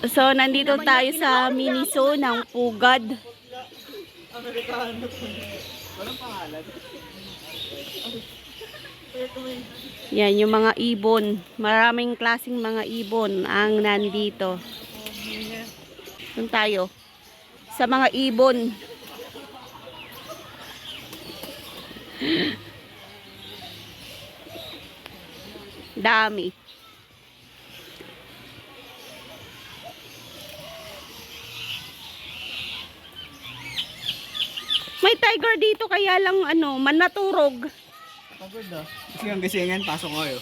So, nandito tayo sa Miniso ng Pugad. Walang pangalan. Yan, yung mga ibon. Maraming klaseng mga ibon ang nandito. Doon tayo. Sa mga ibon. Dami. May tiger dito kaya lang manaturog. Pagod ah. Kasi ang gisingan, pasok ko kayo.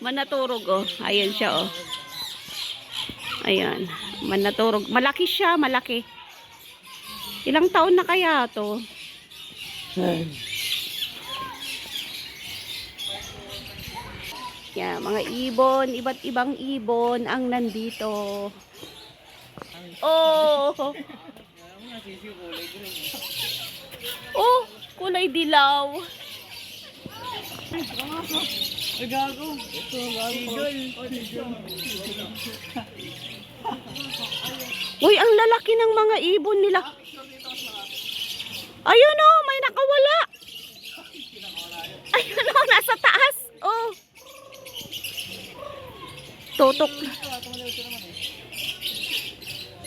Manaturog oh. Ayan siya oh. Ayan. Manaturog. Malaki siya, malaki. Ilang taon na kaya to? Yan, mga ibon, iba't ibang ibon ang nandito. Oh! Oh, kulay dilaw. Ay, gago. Ito, gago. Uy, ang lalaki ng mga ibon nila. Ayun oh, may nakawala. Ayun oh, nasa taas. Oh. Tutok.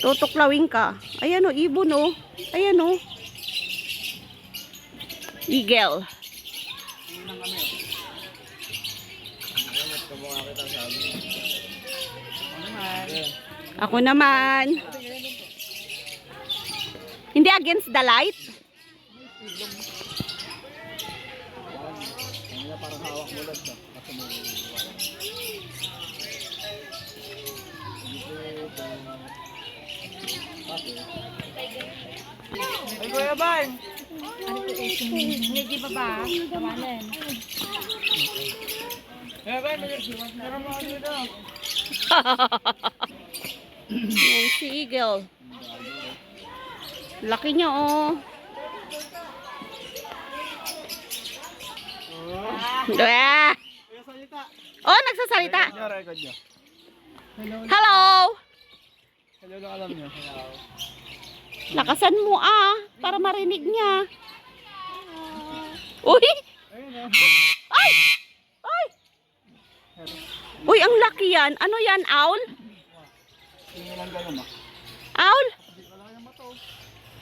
Tutuklawin ka. Ayan oh, ibon oh. Ayan oh. Eagle. Ako naman. Hindi against the light. Parang hawak mo lang ba? Ay, Kuya Ban! Hindi pa ba? Tawanan. Kuya Ban, meron mo ano na. Yan si Eagle. Laki niya oh. Ah! Oh, nagsasalita. Record nyo. Hello. Hello lang alam nyo. Hello. Lakasan mo para marinig niya. Uy! Ayun Ay! Ay! Uy, ang laki yan. Ano yan, owl? Hindi lang gano'n ah. Owl?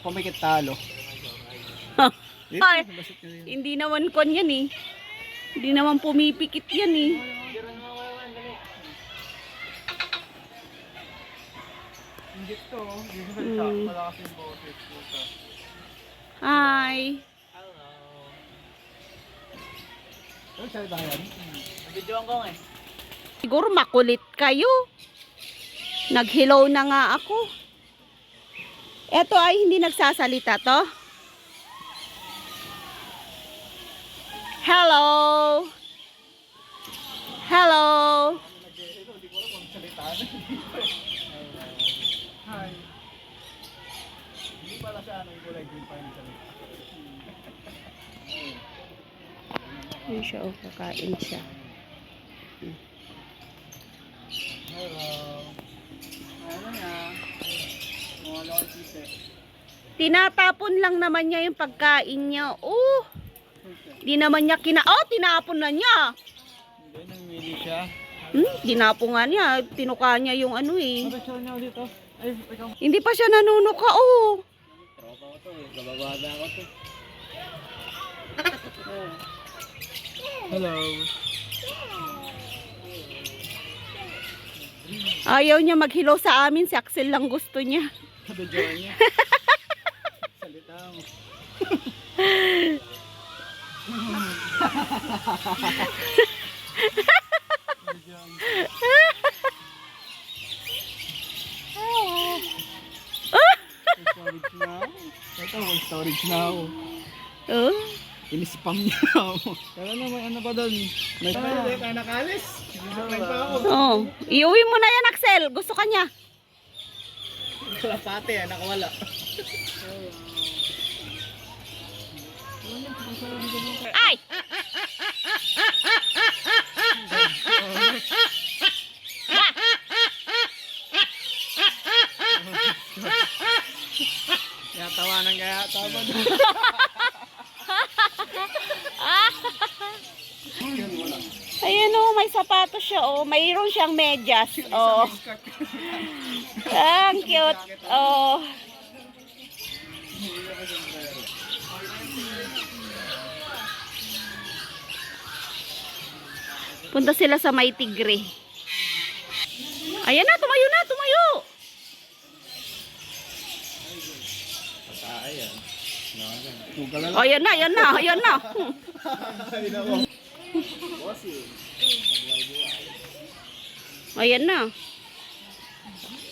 Pumikit talo. Ay, hindi naman kon yan eh. Hindi naman pumipikit yan eh. Hindi to. Hindi sa salita. Malakas yung boses. Hi. Ano salita yan? Nabidyoan ko eh. Siguro makulit kayo. Nag-hello na nga ako. Eto ay hindi nagsasalita to. Hello. Hello. Hi. Hindi pala siya anong kulay green pa yung salita. Yun siya oh, kakain siya. Hello. Ano nga? Mga lakot sisi. Tinatapon lang naman niya yung pagkain niya. Oh. Di naman niya tinapon na niya. Hindi, namimili siya. Dinapon nga niya. Tinuka niya yung ano eh. Ano siya niya ulit oh? Ay, ikaw. Hindi pa siya nanunuka oh. Tropa ko to eh. Gababada ako to. Hello. Ayaw niya maghilo sa amin. Si Axel lang gusto niya. Nabidyoan niya. Salita mo. Storage now. Ito, may storage now. Oh. Inispam niya ako. Kaya na may ano pa doon. May tayo nakalis. Nag pa ako. Oh. Iuwi mo na yan, Axel. Gusto ka niya. Kalapate nakawala. Ay! Tawanan kaya tabad. Ayan oh, may sapatos siya oh. Mayroon siyang medyas. Oh. Ang cute. Oh. Punta sila sa May Tigre. Ayan na, tumayo na, tumayo. Oh, ayan na, ayan na, ayan na. Ayan na.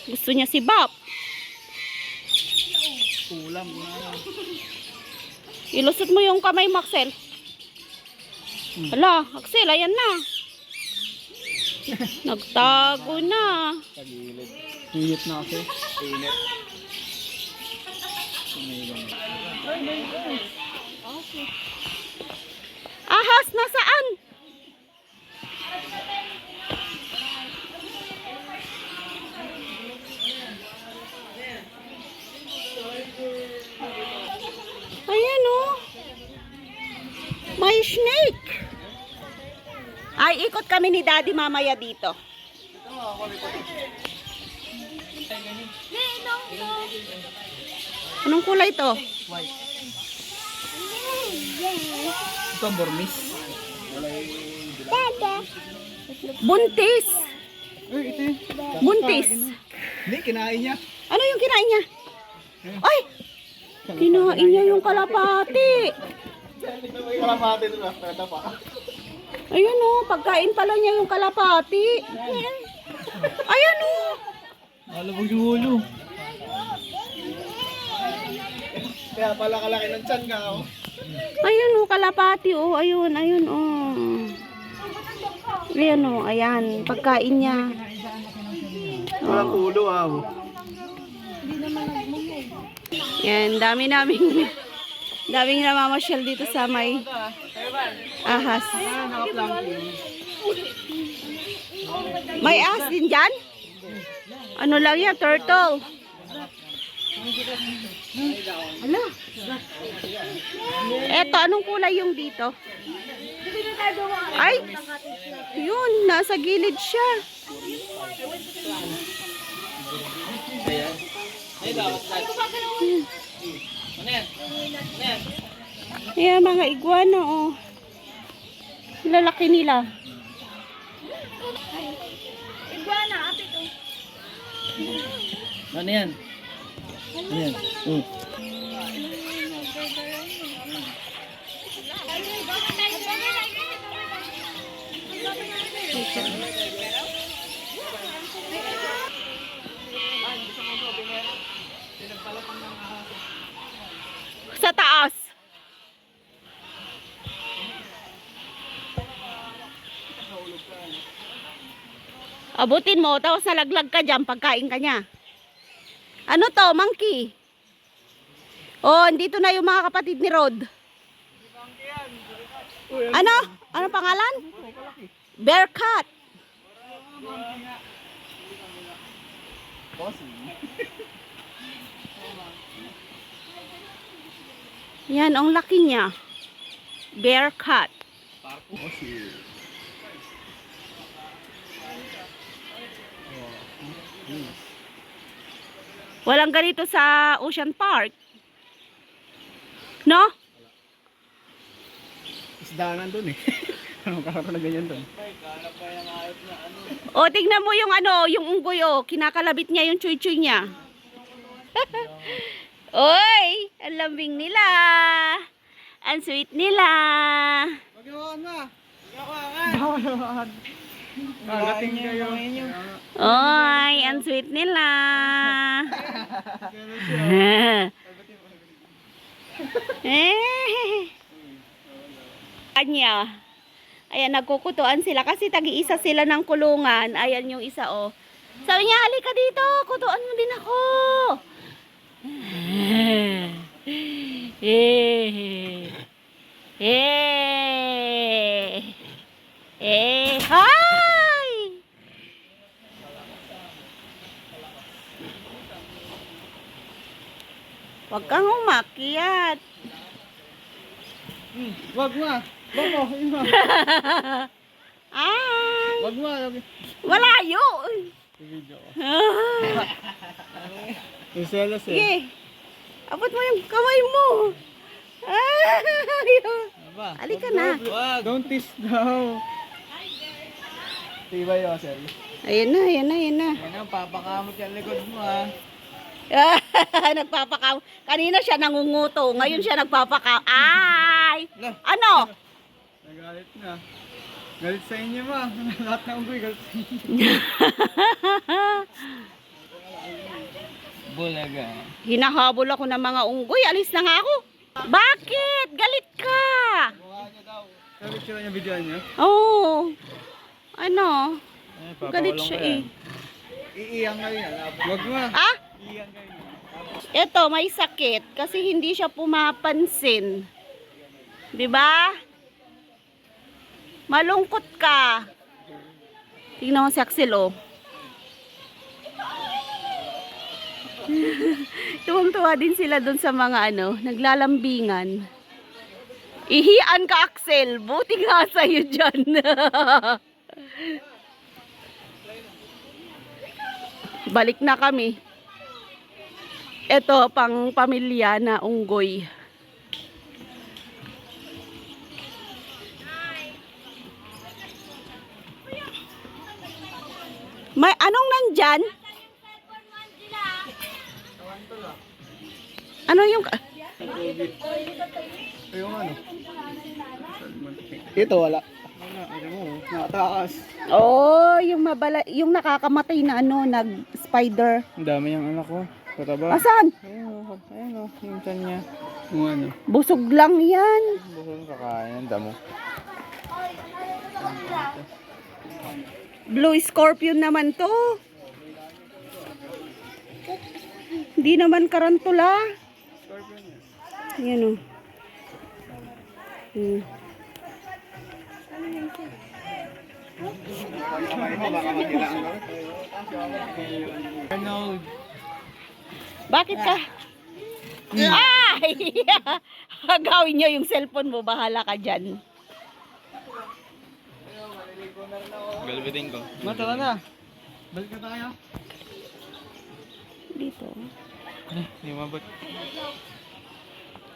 Gusto niya si Bop. Kulang na. Ilusot mo yung kamay, Maxel. Hala, Axel, ayan na. Nagtago na. Tagilid. Init na kasi. Init. Ahas, nasaan? Ayan oh. May snake. Ay, ikot kami ni Daddy mamaya dito. Anong kulay to? White. Ito Burmese. Buntis. Ito yun. Buntis. Hindi, kinain niya. Ano yung kinain niya? Ay! Kinain niya yung kalapati. Kalapati ito na. Kata pa. Ayun oh, pagkain pala niya yung kalapati. Ayan oh. Malabog yung ulo. Kaya pala kalaki ng tiyan ka, oh. Ayun oh, kalapati oh. Ayun, ayun oh. Ayan oh, ayan. Pagkain niya. Walang ulo, ah. Yan, daming namamasyal dito sa may ahas. May ahas din dyan? Ano lang yan? Turtle. Ano? Eto, anong kulay yung dito? Ay! Yun, nasa gilid siya. Ayan, mga iguana, oh. Lalaki nila. Iguana, ate to. Ano yan? Ano yan? Sa taas. Abutin mo, tapos nalaglag ka dyan, pagkain ka niya. Ano to, monkey? Oh, dito na yung mga kapatid ni Rod. Ano? Ano pangalan? Bearcat. Yan, ang laki niya. Bearcat. Walang ganito sa Ocean Park. No? Isdaanan dun eh. Anong kakaroon na ganyan dun? O, tignan mo yung ano, yung unggoy oh. Kinakalabit niya yung chuy-chuy niya. Oy! Ang lambing nila. Ang sweet nila. Magawakan na! Magawakan! Kagating niya yung inyo. Oy! Ang sweet nila. Kanya. Ayan, nagkukutuan sila kasi tagi-isa sila ng kulungan. Ayan yung isa oh. Sabi niya, halika dito. Kutuan mo din ako. Hi! Huwag kang umakyat. Wag mo. Wag mo. Ay, Wag mo. malayo. Video ko. Ah, Iselos eh. sige. Abot mo yung kamay mo. Ay, Aba, halika wag, na. Wag. Don't tease daw. Tiba yun, sir. Ayan na, ayan na, ayan na. Yan ang papakamot yung likod mo ah. Nagpapakaw. Kanina siya nangunguto. Ngayon siya nagpapakaw. Ay! Lah. Ano? Nagalit na. Galit sa inyo ba? Lahat ng unggoy galit sa inyo. Bulaga. Hinahabol ako ng mga unggoy. Alis na nga ako. Bakit? Galit ka. Mukha niya daw. Sabi sila niya video niya? Oo. Ano? Ay, Galit siya eh. Iiyang kayo yan. Wag mo. Ah? Iiyang kayo. Ito, may sakit. Kasi hindi siya pumapansin. 'Di ba? Malungkot ka. Tingnan mo si Axel, oh. Tuwang-tuwa din sila doon sa mga naglalambingan. Ihian ka, Axel. Buti nga sa'yo dyan. Balik na kami. Ito, pang pamilya na unggoy. May anong nandyan? Ano yung... Yung ano? Ito wala. Wala. Ano mo? Nakatakas. Oh, yung nakakamatay na nag-spider. Ang dami yung anak ko. Kataba. Asan? Ayun o. Ayun o. Yung tiyan niya. Yung ano. Busog lang yan. Busog kakain. Ang damo. Blue scorpion naman to. Hindi naman karantula. Scorpion niya. Yan o. Arnold. Bakit ka? Ay! Gawin nyo yung cellphone mo. Bahala ka dyan. Galbitin ko. Matala na. Balik na tayo. Dito. Hindi mabot.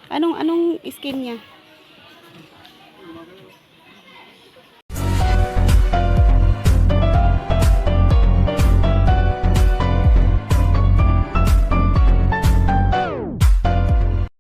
Anong skin niya?